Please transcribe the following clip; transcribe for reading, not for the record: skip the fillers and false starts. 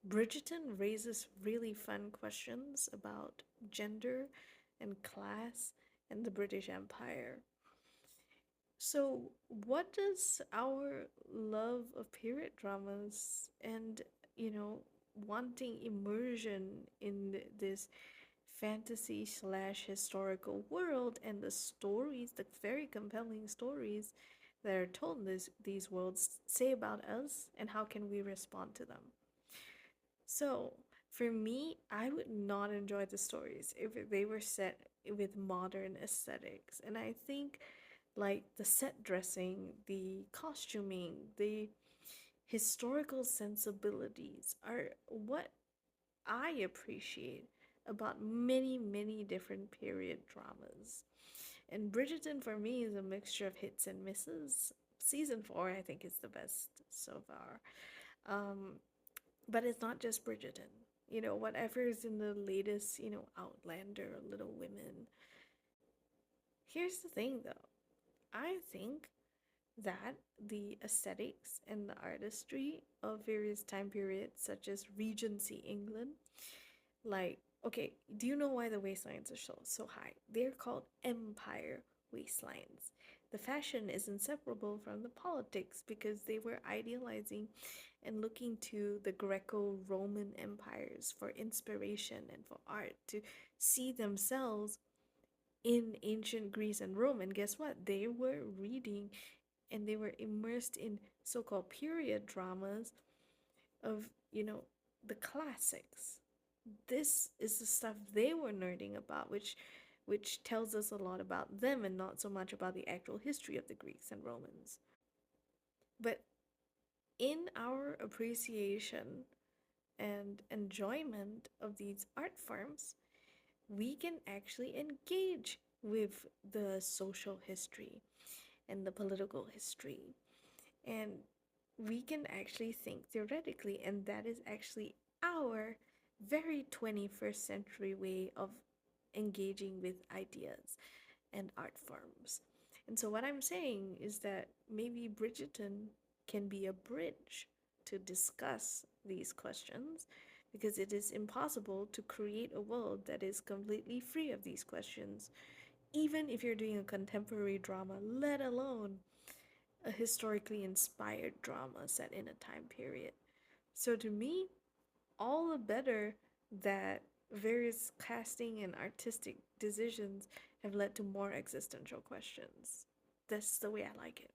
Bridgerton raises really fun questions about gender and class and the British Empire. So, what does our love of period dramas and, you know, wanting immersion in this fantasy slash historical world and the stories, the very compelling stories that are told in these worlds say about us, and how can we respond to them? So, for me, I would not enjoy the stories if they were set with modern aesthetics. And I think like the set dressing, the costuming, the historical sensibilities are what I appreciate about many, many different period dramas. And Bridgerton for me is a mixture of hits and misses. Season 4, I think, is the best so far. Um, but it's not just Bridgerton. You know, whatever is in the latest, Outlander, Little Women. Here's the thing though. I think that the aesthetics and the artistry of various time periods, such as Regency England, like, okay, do you know why the waistlines are so high? They're called empire waistlines. The fashion is inseparable from the politics because they were idealizing and looking to the Greco Roman empires for inspiration and for art to see themselves in ancient Greece and Rome. And guess what? They were reading and they were immersed in so called period dramas of, the classics. This is the stuff they were nerding about, which tells us a lot about them and not so much about the actual history of the Greeks and Romans. But in our appreciation and enjoyment of these art forms, we can actually engage with the social history and the political history. And we can actually think theoretically, and that is actually our very 21st century way of engaging with ideas and art forms. And so, what I'm saying is that maybe Bridgerton can be a bridge to discuss these questions because it is impossible to create a world that is completely free of these questions, even if you're doing a contemporary drama, let alone a historically inspired drama set in a time period. So to me, all the better that various casting and artistic decisions have led to more existential questions. That's the way I like it.